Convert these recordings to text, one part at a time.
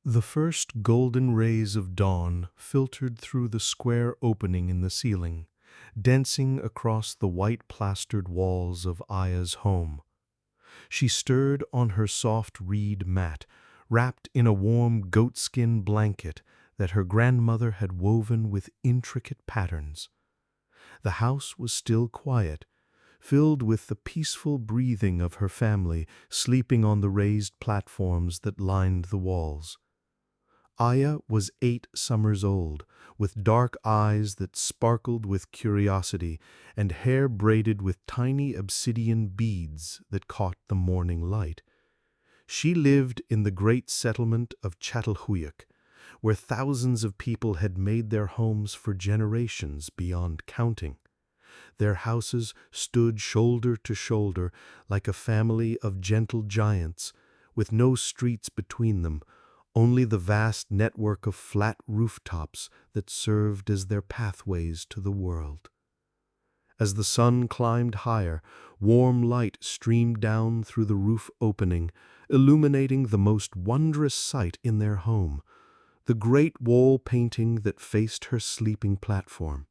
The first golden rays of dawn filtered through the square opening in the ceiling, dancing across the white-plastered walls of Aya's home. She stirred on her soft reed mat, wrapped in a warm goatskin blanket that her grandmother had woven with intricate patterns. The house was still quiet, filled with the peaceful breathing of her family sleeping on the raised platforms that lined the walls. Aya was 8 summers old, with dark eyes that sparkled with curiosity and hair braided with tiny obsidian beads that caught the morning light. She lived in the great settlement of Çatalhöyük, where thousands of people had made their homes for generations beyond counting. Their houses stood shoulder to shoulder like a family of gentle giants, with no streets between them, only the vast network of flat rooftops that served as their pathways to the world. As the sun climbed higher, warm light streamed down through the roof opening, illuminating the most wondrous sight in their home, the great wall painting that faced her sleeping platform.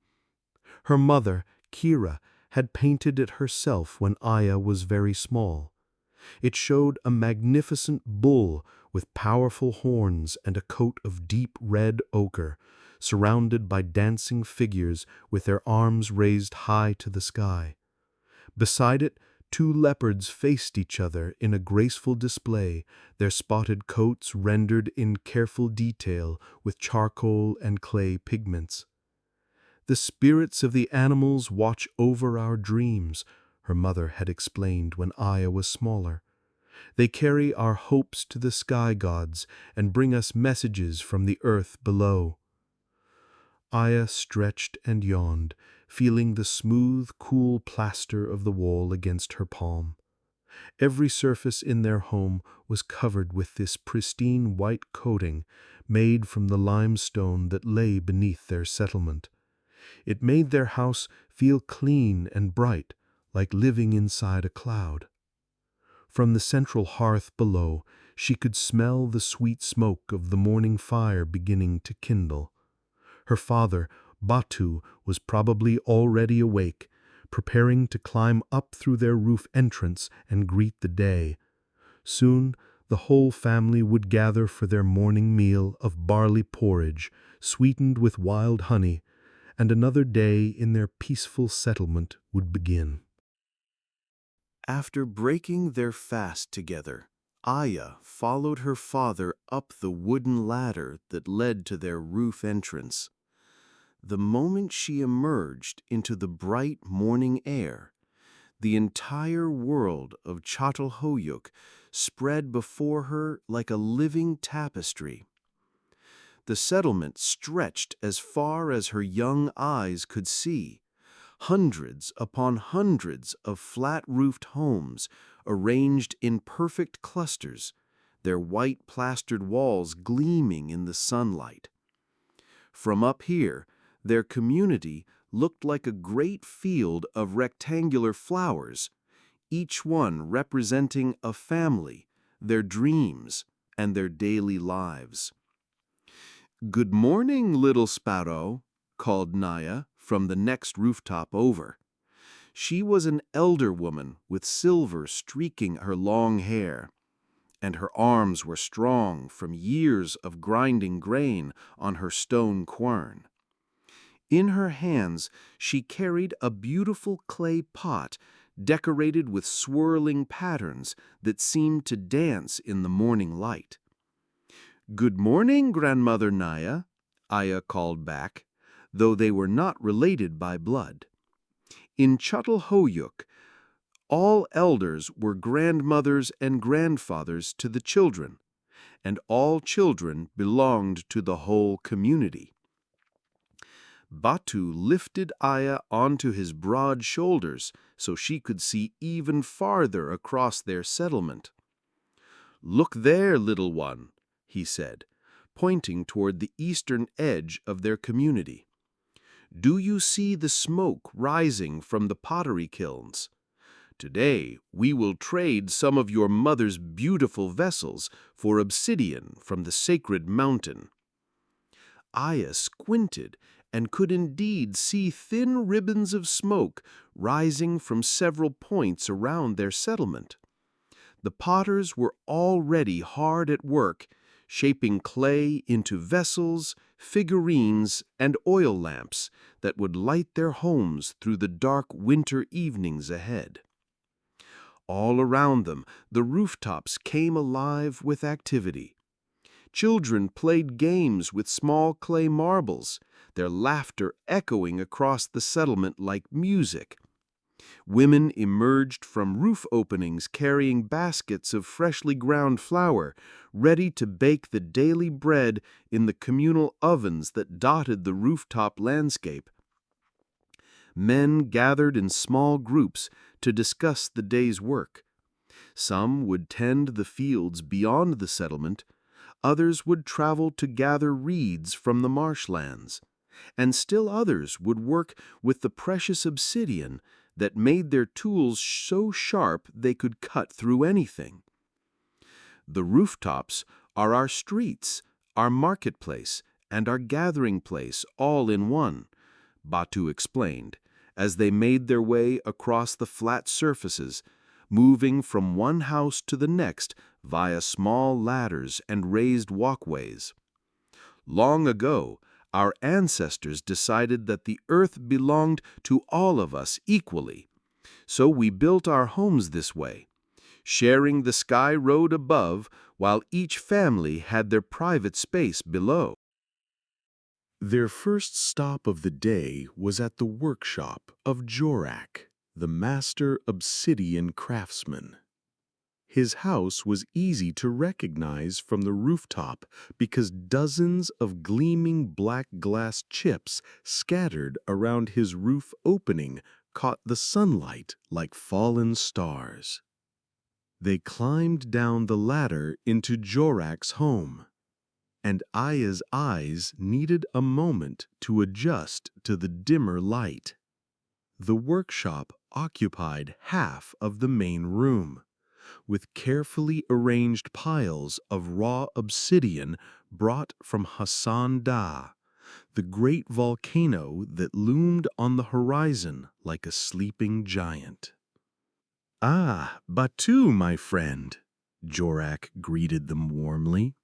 Her mother, Kira, had painted it herself when Aya was very small. It showed a magnificent bull with powerful horns and a coat of deep red ochre, surrounded by dancing figures with their arms raised high to the sky. Beside it, 2 leopards faced each other in a graceful display, their spotted coats rendered in careful detail with charcoal and clay pigments. "The spirits of the animals watch over our dreams," her mother had explained when Aya was smaller. "They carry our hopes to the sky gods and bring us messages from the earth below." Aya stretched and yawned, feeling the smooth, cool plaster of the wall against her palm. Every surface in their home was covered with this pristine white coating made from the limestone that lay beneath their settlement. It made their house feel clean and bright, like living inside a cloud. From the central hearth below, she could smell the sweet smoke of the morning fire beginning to kindle. Her father, Batu, was probably already awake, preparing to climb up through their roof entrance and greet the day. Soon, the whole family would gather for their morning meal of barley porridge, sweetened with wild honey, and another day in their peaceful settlement would begin. After breaking their fast together, Aya followed her father up the wooden ladder that led to their roof entrance. The moment she emerged into the bright morning air, the entire world of Çatalhöyük spread before her like a living tapestry. The settlement stretched as far as her young eyes could see. Hundreds upon hundreds of flat-roofed homes arranged in perfect clusters, their white plastered walls gleaming in the sunlight. From up here, their community looked like a great field of rectangular flowers, each one representing a family, their dreams, and their daily lives. "Good morning, little sparrow," called Naya from the next rooftop over. She was an elder woman with silver streaking her long hair, and her arms were strong from years of grinding grain on her stone quern. In her hands she carried a beautiful clay pot decorated with swirling patterns that seemed to dance in the morning light. "Good morning, Grandmother Naya," Aya called back, though they were not related by blood. In Çatalhöyük, all elders were grandmothers and grandfathers to the children, and all children belonged to the whole community. Batu lifted Aya onto his broad shoulders so she could see even farther across their settlement. "Look there, little one," he said, pointing toward the eastern edge of their community. "Do you see the smoke rising from the pottery kilns? Today, we will trade some of your mother's beautiful vessels for obsidian from the sacred mountain." Aya squinted and could indeed see thin ribbons of smoke rising from several points around their settlement. The potters were already hard at work, shaping clay into vessels, figurines, and oil lamps that would light their homes through the dark winter evenings ahead. All around them, the rooftops came alive with activity. Children played games with small clay marbles, their laughter echoing across the settlement like music. Women emerged from roof openings carrying baskets of freshly ground flour, ready to bake the daily bread in the communal ovens that dotted the rooftop landscape. Men gathered in small groups to discuss the day's work. Some would tend the fields beyond the settlement, others would travel to gather reeds from the marshlands, and still others would work with the precious obsidian that made their tools so sharp they could cut through anything. The rooftops are our streets, our marketplace, and our gathering place all in one, Batu explained, as they made their way across the flat surfaces, moving from one house to the next via small ladders and raised walkways. Long ago, our ancestors decided that the earth belonged to all of us equally, so we built our homes this way, sharing the sky road above while each family had their private space below. Their first stop of the day was at the workshop of Jorak, the master obsidian craftsman. His house was easy to recognize from the rooftop because dozens of gleaming black glass chips scattered around his roof opening caught the sunlight like fallen stars. They climbed down the ladder into Jorak's home, and Aya's eyes needed a moment to adjust to the dimmer light. The workshop occupied half of the main room, with carefully arranged piles of raw obsidian brought from Hassan Da, the great volcano that loomed on the horizon like a sleeping giant. "Ah, Batu, my friend," Jorak greeted them warmly.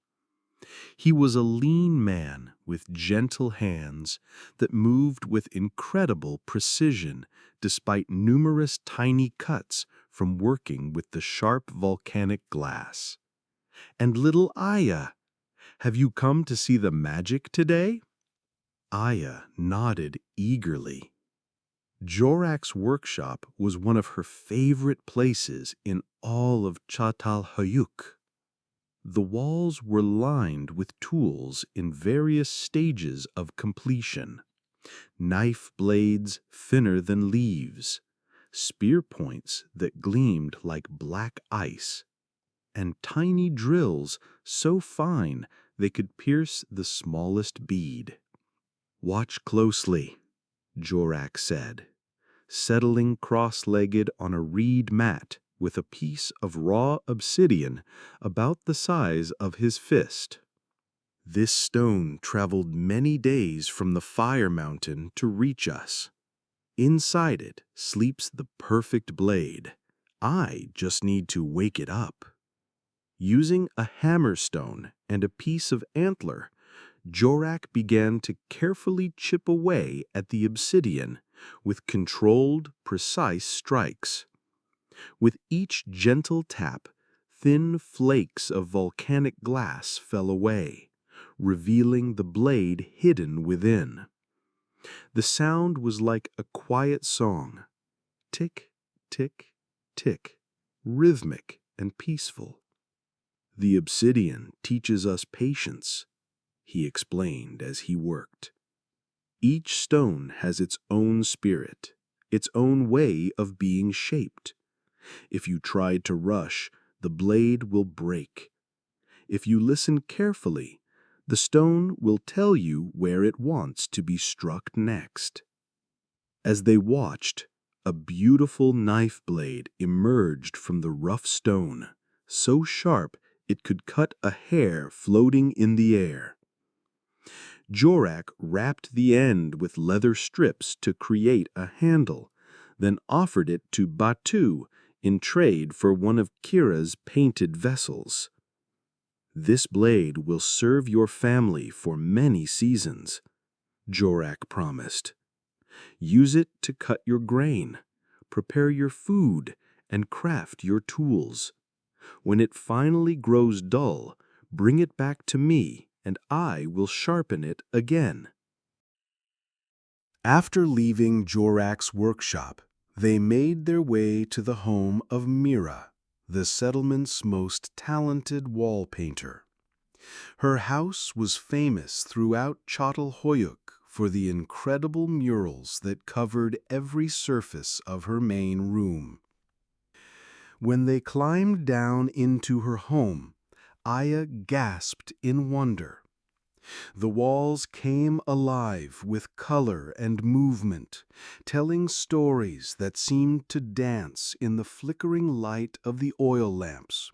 He was a lean man with gentle hands that moved with incredible precision despite numerous tiny cuts from working with the sharp volcanic glass. "And little Aya, have you come to see the magic today?" Aya nodded eagerly. Jorak's workshop was one of her favorite places in all of Çatalhöyük. The walls were lined with tools in various stages of completion. Knife blades thinner than leaves, spear points that gleamed like black ice, and tiny drills so fine they could pierce the smallest bead. "Watch closely," Jorak said, settling cross-legged on a reed mat with a piece of raw obsidian about the size of his fist. "This stone traveled many days from the fire mountain to reach us. Inside it sleeps the perfect blade. I just need to wake it up." Using a hammerstone and a piece of antler, Jorak began to carefully chip away at the obsidian with controlled, precise strikes. With each gentle tap, thin flakes of volcanic glass fell away, revealing the blade hidden within. The sound was like a quiet song, tick, tick, tick, rhythmic and peaceful. "The obsidian teaches us patience," he explained as he worked. "Each stone has its own spirit, its own way of being shaped. If you try to rush, the blade will break. If you listen carefully, the stone will tell you where it wants to be struck next." As they watched, A beautiful knife blade emerged from the rough stone, so sharp it could cut a hair floating in the air. Jorak wrapped the end with leather strips to create a handle, then offered it to Batu in trade for one of Kira's painted vessels. "This blade will serve your family for many seasons," Jorak promised. "Use it to cut your grain, prepare your food, and craft your tools. When it finally grows dull, bring it back to me, and I will sharpen it again." After leaving Jorak's workshop, they made their way to the home of Mira, the settlement's most talented wall painter. Her house was famous throughout Çatalhöyük for the incredible murals that covered every surface of her main room. When they climbed down into her home, Aya gasped in wonder. The walls came alive with color and movement, telling stories that seemed to dance in the flickering light of the oil lamps.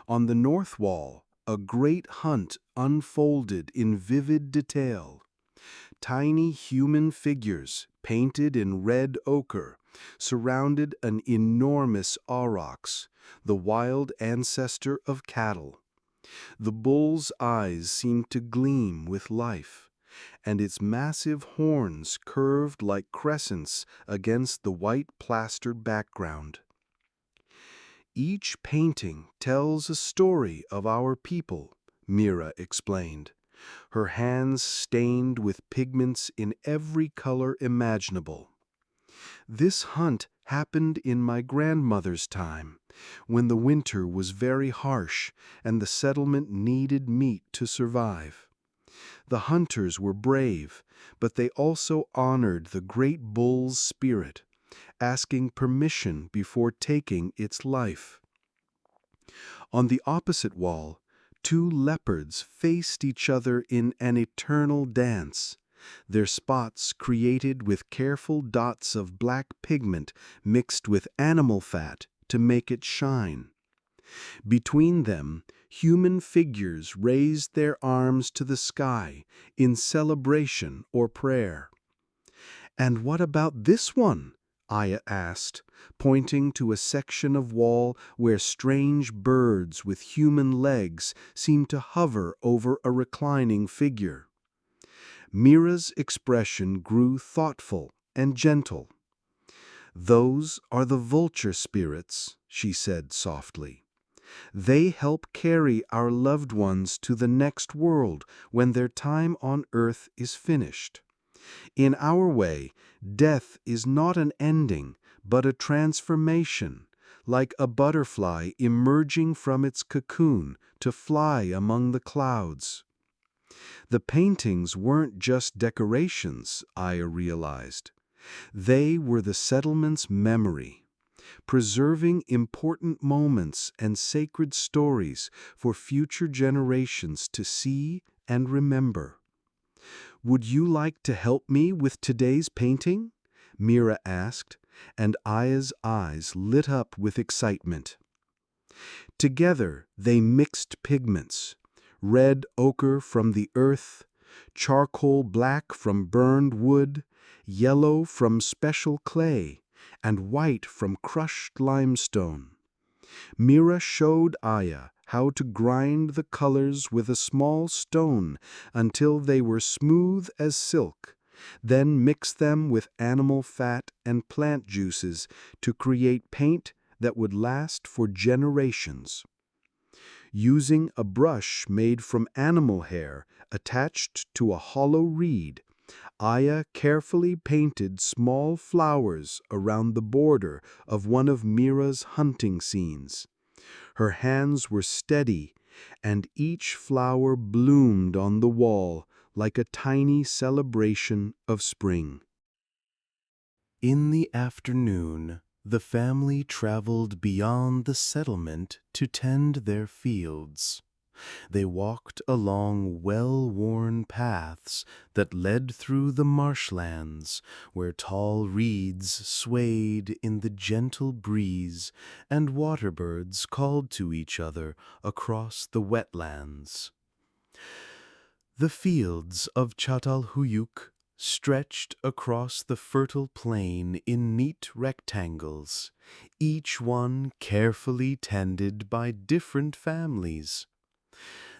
On the north wall, a great hunt unfolded in vivid detail. Tiny human figures, painted in red ochre, surrounded an enormous aurochs, the wild ancestor of cattle. The bull's eyes seemed to gleam with life, and its massive horns curved like crescents against the white plastered background. "Each painting tells a story of our people," Mira explained, her hands stained with pigments in every color imaginable. "This hunt happened in my grandmother's time, when the winter was very harsh and the settlement needed meat to survive. The hunters were brave, but they also honored the great bull's spirit, asking permission before taking its life." On the opposite wall, two leopards faced each other in an eternal dance, their spots created with careful dots of black pigment mixed with animal fat to make it shine. Between them, human figures raised their arms to the sky in celebration or prayer. "And what about this one?" Aya asked, pointing to a section of wall where strange birds with human legs seemed to hover over a reclining figure. Mira's expression grew thoughtful and gentle. "Those are the vulture spirits," she said softly. "They help carry our loved ones to the next world when their time on earth is finished. In our way, death is not an ending, but a transformation, like a butterfly emerging from its cocoon to fly among the clouds." The paintings weren't just decorations, Aya realized. They were the settlement's memory, preserving important moments and sacred stories for future generations to see and remember. "Would you like to help me with today's painting?" Mira asked, and Aya's eyes lit up with excitement. Together they mixed pigments, red ochre from the earth, charcoal black from burned wood, yellow from special clay, and white from crushed limestone. Mira showed Aya how to grind the colors with a small stone until they were smooth as silk, then mix them with animal fat and plant juices to create paint that would last for generations. Using a brush made from animal hair attached to a hollow reed, Aya carefully painted small flowers around the border of one of Mira's hunting scenes. Her hands were steady, and each flower bloomed on the wall like a tiny celebration of spring. In the afternoon, the family traveled beyond the settlement to tend their fields. They walked along well-worn paths that led through the marshlands, where tall reeds swayed in the gentle breeze and waterbirds called to each other across the wetlands. The fields of Çatalhöyük stretched across the fertile plain in neat rectangles, each one carefully tended by different families.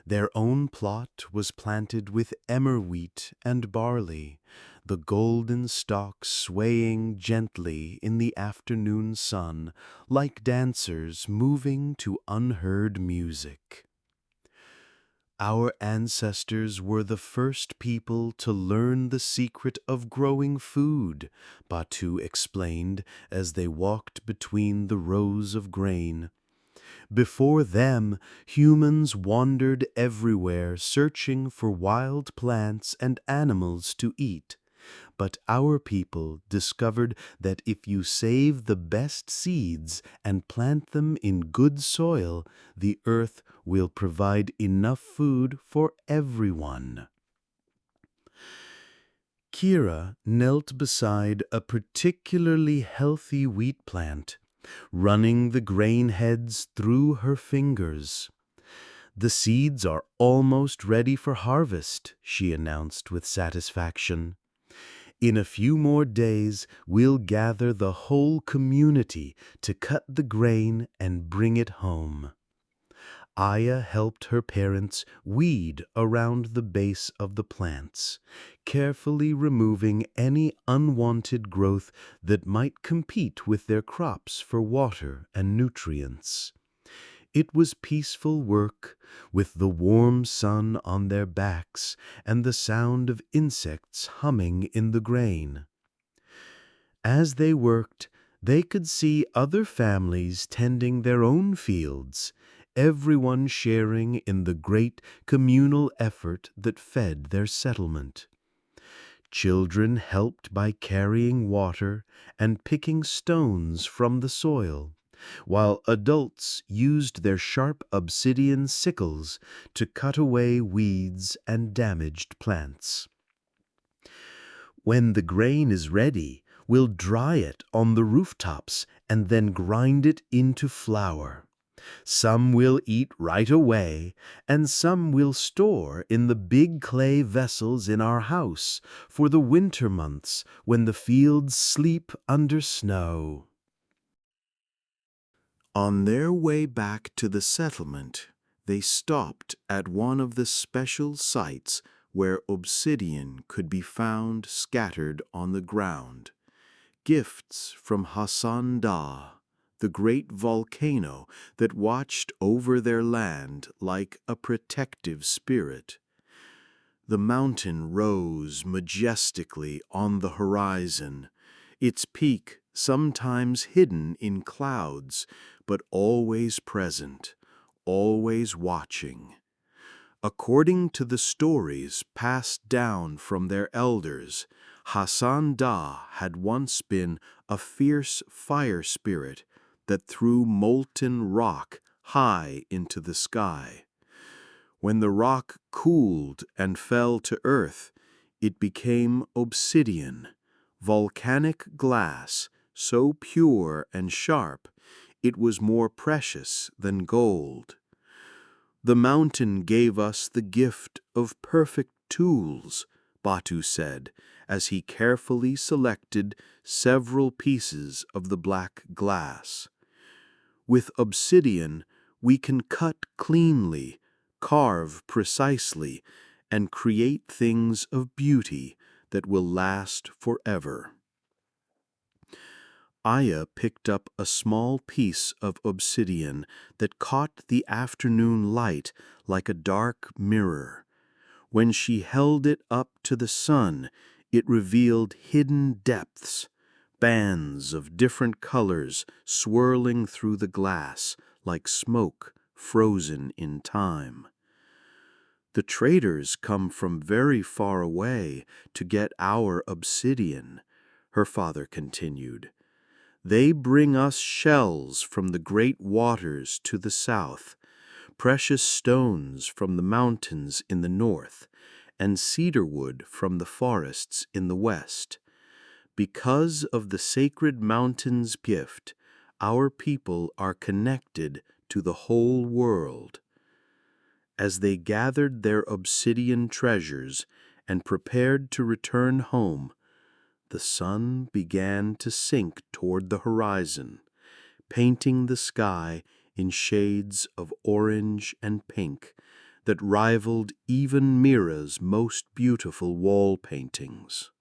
Their own plot was planted with emmer wheat and barley, the golden stalks swaying gently in the afternoon sun like dancers moving to unheard music. Our ancestors were the first people to learn the secret of growing food, Batu explained as they walked between the rows of grain. Before them, humans wandered everywhere searching for wild plants and animals to eat. But our people discovered that if you save the best seeds and plant them in good soil, the earth will provide enough food for everyone. Kira knelt beside a particularly healthy wheat plant, running the grain heads through her fingers. "The seeds are almost ready for harvest," she announced with satisfaction. "In a few more days, we'll gather the whole community to cut the grain and bring it home." Aya helped her parents weed around the base of the plants, carefully removing any unwanted growth that might compete with their crops for water and nutrients. It was peaceful work, with the warm sun on their backs and the sound of insects humming in the grain. As they worked, they could see other families tending their own fields, everyone sharing in the great communal effort that fed their settlement. Children helped by carrying water and picking stones from the soil, while adults used their sharp obsidian sickles to cut away weeds and damaged plants. "When the grain is ready, we'll dry it on the rooftops and then grind it into flour. Some we'll eat right away, and some we'll store in the big clay vessels in our house for the winter months when the fields sleep under snow." On their way back to the settlement, they stopped at one of the special sites where obsidian could be found scattered on the ground. Gifts from Hassan Da, the great volcano that watched over their land like a protective spirit. The mountain rose majestically on the horizon, its peak sometimes hidden in clouds, but always present, always watching. According to the stories passed down from their elders, Hassan Da had once been a fierce fire spirit that threw molten rock high into the sky. When the rock cooled and fell to earth, it became obsidian, volcanic glass so pure and sharp it was more precious than gold. "The mountain gave us the gift of perfect tools," Batu said, as he carefully selected several pieces of the black glass. "With obsidian, we can cut cleanly, carve precisely, and create things of beauty that will last forever." Aya picked up a small piece of obsidian that caught the afternoon light like a dark mirror. When she held it up to the sun, it revealed hidden depths, bands of different colors swirling through the glass like smoke frozen in time. "The traders come from very far away to get our obsidian," her father continued. "They bring us shells from the great waters to the south, precious stones from the mountains in the north, and cedar wood from the forests in the west. Because of the sacred mountain's gift, our people are connected to the whole world. As they gathered their obsidian treasures and prepared to return home, the sun began to sink toward the horizon, painting the sky in shades of orange and pink that rivaled even Mira's most beautiful wall paintings.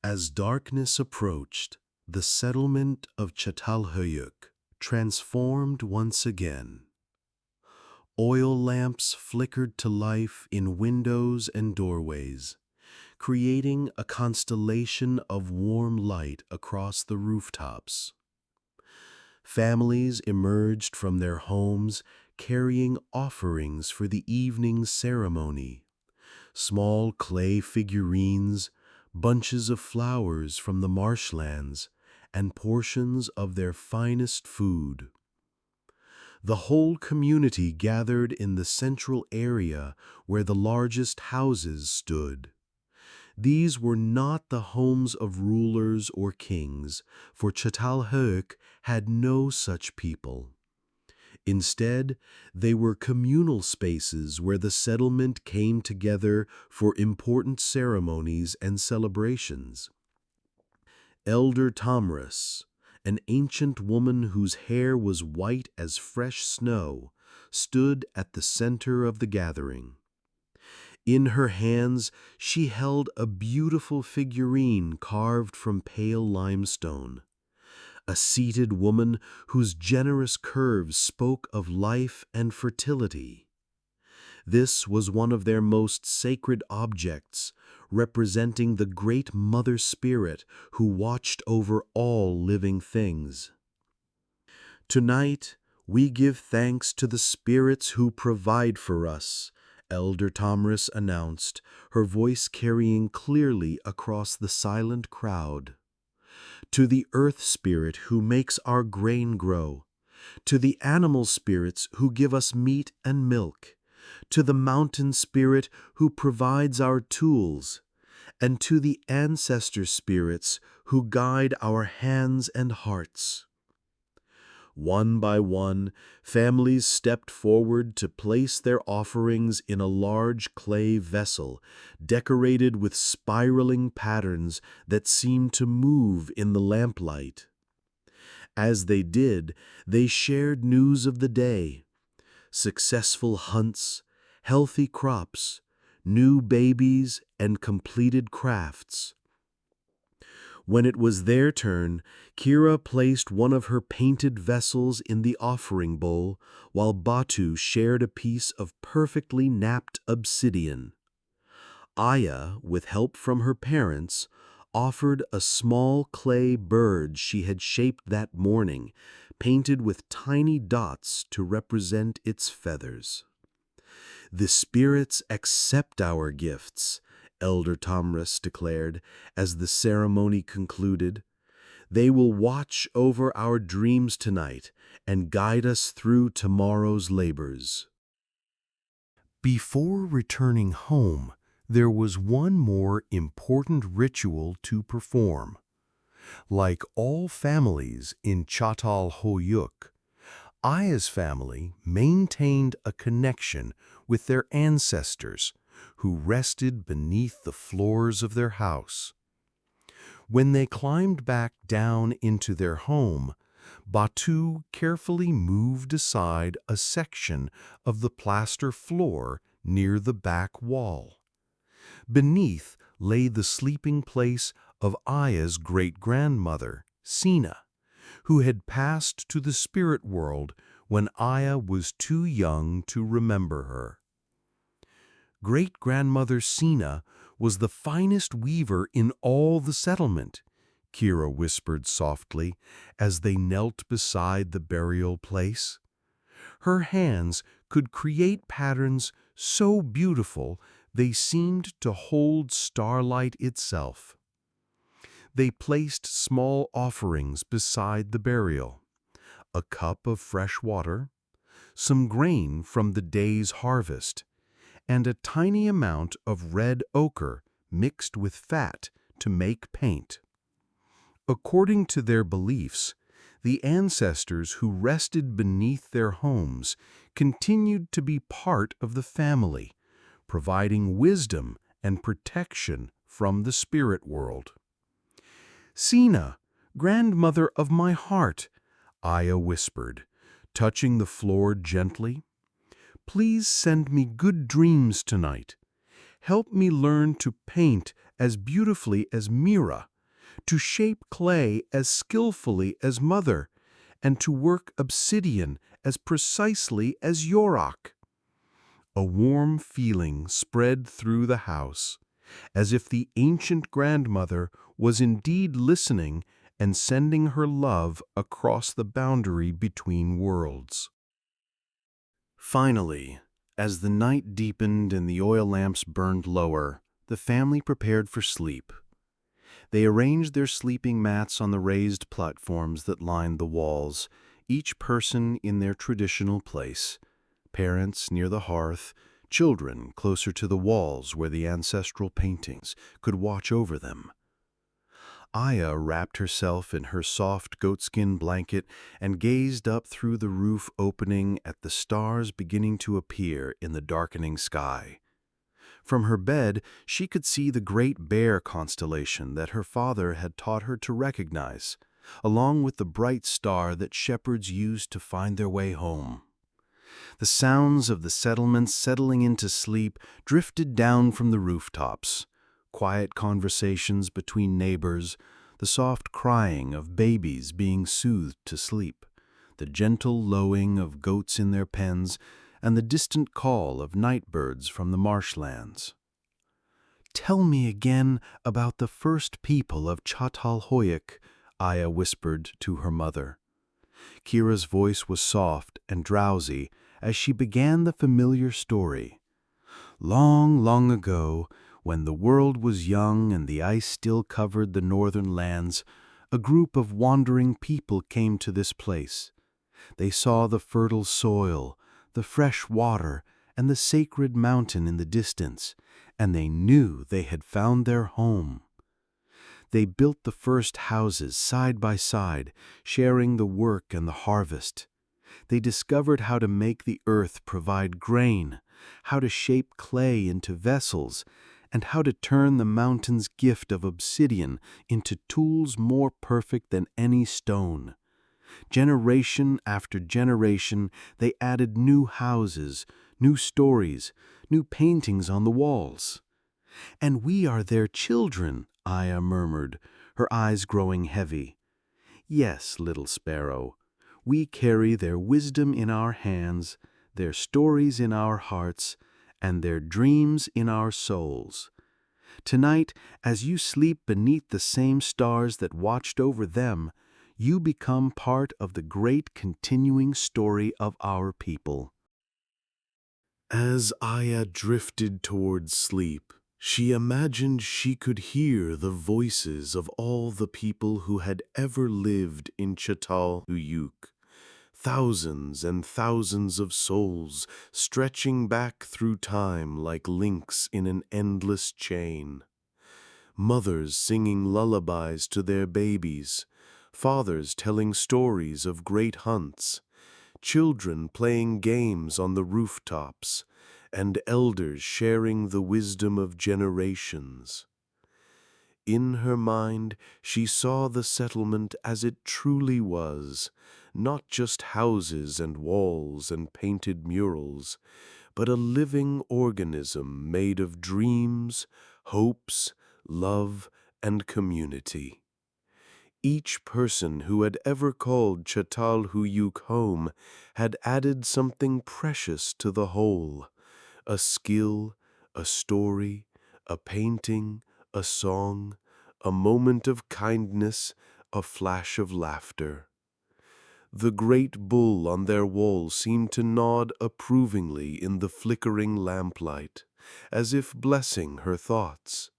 As darkness approached, the settlement of Çatalhöyük transformed once again. Oil lamps flickered to life in windows and doorways, creating a constellation of warm light across the rooftops. Families emerged from their homes carrying offerings for the evening ceremony. Small clay figurines, bunches of flowers from the marshlands, and portions of their finest food. The whole community gathered in the central area where the largest houses stood. These were not the homes of rulers or kings, for Çatalhöyük had no such people. Instead, they were communal spaces where the settlement came together for important ceremonies and celebrations. Elder Tamras, an ancient woman whose hair was white as fresh snow, stood at the center of the gathering. In her hands, she held a beautiful figurine carved from pale limestone. A seated woman whose generous curves spoke of life and fertility. This was one of their most sacred objects, representing the great Mother Spirit who watched over all living things. Tonight, we give thanks to the spirits who provide for us, Elder Tamras announced, her voice carrying clearly across the silent crowd. To the earth spirit who makes our grain grow, to the animal spirits who give us meat and milk, to the mountain spirit who provides our tools, and to the ancestor spirits who guide our hands and hearts. One by one, families stepped forward to place their offerings in a large clay vessel, decorated with spiraling patterns that seemed to move in the lamplight. As they did, they shared news of the day: successful hunts, healthy crops, new babies, and completed crafts. When it was their turn, Kira placed one of her painted vessels in the offering bowl, while Batu shared a piece of perfectly napped obsidian. Aya, with help from her parents, offered a small clay bird she had shaped that morning, painted with tiny dots to represent its feathers. The spirits accept our gifts, Elder Tamras declared as the ceremony concluded. They will watch over our dreams tonight and guide us through tomorrow's labors. Before returning home, there was one more important ritual to perform. Like all families in Çatalhöyük, Aya's family maintained a connection with their ancestors who rested beneath the floors of their house. When they climbed back down into their home, Batu carefully moved aside a section of the plaster floor near the back wall. Beneath lay the sleeping place of Aya's great-grandmother, Sina, who had passed to the spirit world when Aya was too young to remember her. Great-grandmother Sina was the finest weaver in all the settlement, Kira whispered softly as they knelt beside the burial place. Her hands could create patterns so beautiful they seemed to hold starlight itself. They placed small offerings beside the burial: a cup of fresh water, some grain from the day's harvest, and a tiny amount of red ochre mixed with fat to make paint. According to their beliefs, the ancestors who rested beneath their homes continued to be part of the family, providing wisdom and protection from the spirit world. "Sina, grandmother of my heart," Aya whispered, touching the floor gently, "please send me good dreams tonight. Help me learn to paint as beautifully as Mira, to shape clay as skillfully as Mother, and to work obsidian as precisely as Yorick." A warm feeling spread through the house, as if the ancient grandmother was indeed listening and sending her love across the boundary between worlds. Finally, as the night deepened and the oil lamps burned lower, the family prepared for sleep. They arranged their sleeping mats on the raised platforms that lined the walls, each person in their traditional place: parents near the hearth, children closer to the walls where the ancestral paintings could watch over them. Aya wrapped herself in her soft goatskin blanket and gazed up through the roof opening at the stars beginning to appear in the darkening sky. From her bed, she could see the Great Bear constellation that her father had taught her to recognize, along with the bright star that shepherds used to find their way home. The sounds of the settlements settling into sleep drifted down from the rooftops: quiet conversations between neighbors, the soft crying of babies being soothed to sleep, the gentle lowing of goats in their pens, and the distant call of night birds from the marshlands. "Tell me again about the first people of Çatalhöyük," Aya whispered to her mother. Kira's voice was soft and drowsy as she began the familiar story. "Long, long ago, when the world was young and the ice still covered the northern lands, a group of wandering people came to this place. They saw the fertile soil, the fresh water, and the sacred mountain in the distance, and they knew they had found their home. They built the first houses side by side, sharing the work and the harvest. They discovered how to make the earth provide grain, how to shape clay into vessels, and how to turn the mountain's gift of obsidian into tools more perfect than any stone. Generation after generation, they added new houses, new stories, new paintings on the walls. And we are their children," Aya murmured, her eyes growing heavy. "Yes, little sparrow, we carry their wisdom in our hands, their stories in our hearts, and their dreams in our souls. Tonight, as you sleep beneath the same stars that watched over them, you become part of the great continuing story of our people." As Aya drifted towards sleep, she imagined she could hear the voices of all the people who had ever lived in Çatalhöyük. Thousands and thousands of souls stretching back through time like links in an endless chain. Mothers singing lullabies to their babies, fathers telling stories of great hunts, children playing games on the rooftops, and elders sharing the wisdom of generations. In her mind, she saw the settlement as it truly was, not just houses and walls and painted murals, but a living organism made of dreams, hopes, love, and community. Each person who had ever called Çatalhöyük home had added something precious to the whole: a skill, a story, a painting, a song, a moment of kindness, a flash of laughter. The great bull on their wall seemed to nod approvingly in the flickering lamplight, as if blessing her thoughts.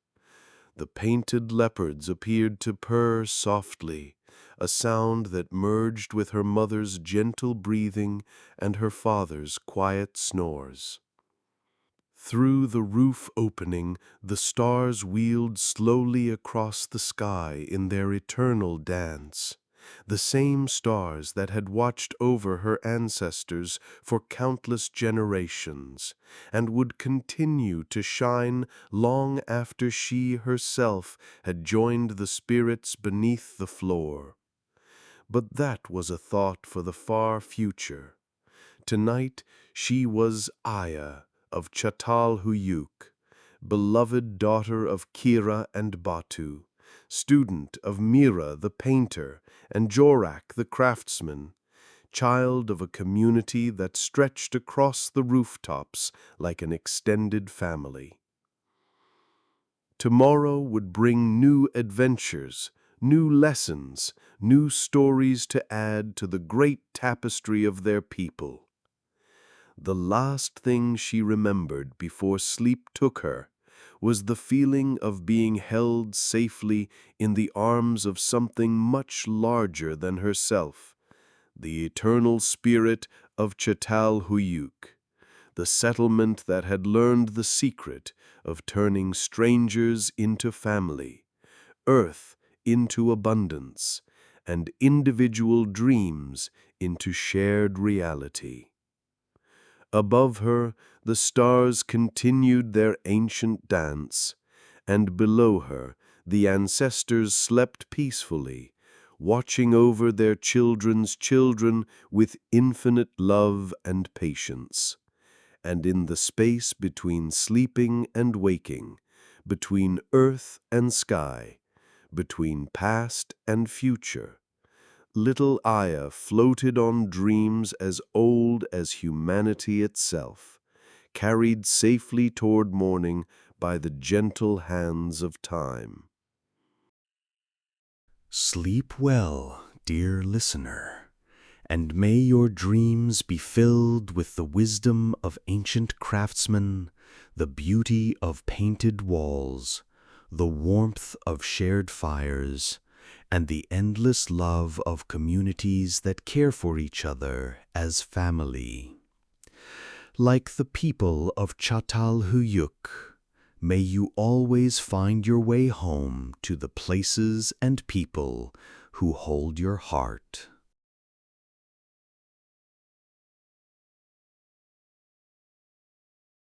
The painted leopards appeared to purr softly, a sound that merged with her mother's gentle breathing and her father's quiet snores. Through the roof opening, the stars wheeled slowly across the sky in their eternal dance, the same stars that had watched over her ancestors for countless generations, and would continue to shine long after she herself had joined the spirits beneath the floor. But that was a thought for the far future. Tonight she was Aya of Çatalhöyük, beloved daughter of Kira and Batu, student of Mira the painter and Jorak the craftsman, child of a community that stretched across the rooftops like an extended family. Tomorrow would bring new adventures, new lessons, new stories to add to the great tapestry of their people. The last thing she remembered before sleep took her was the feeling of being held safely in the arms of something much larger than herself, the eternal spirit of Çatalhöyük, the settlement that had learned the secret of turning strangers into family, earth into abundance, and individual dreams into shared reality. Above her, the stars continued their ancient dance, and below her, the ancestors slept peacefully, watching over their children's children with infinite love and patience. And in the space between sleeping and waking, between earth and sky, between past and future, little Aya floated on dreams as old as humanity itself, carried safely toward morning by the gentle hands of time. Sleep well, dear listener, and may your dreams be filled with the wisdom of ancient craftsmen, the beauty of painted walls, the warmth of shared fires, and the endless love of communities that care for each other as family. Like the people of Çatalhöyük, may you always find your way home to the places and people who hold your heart.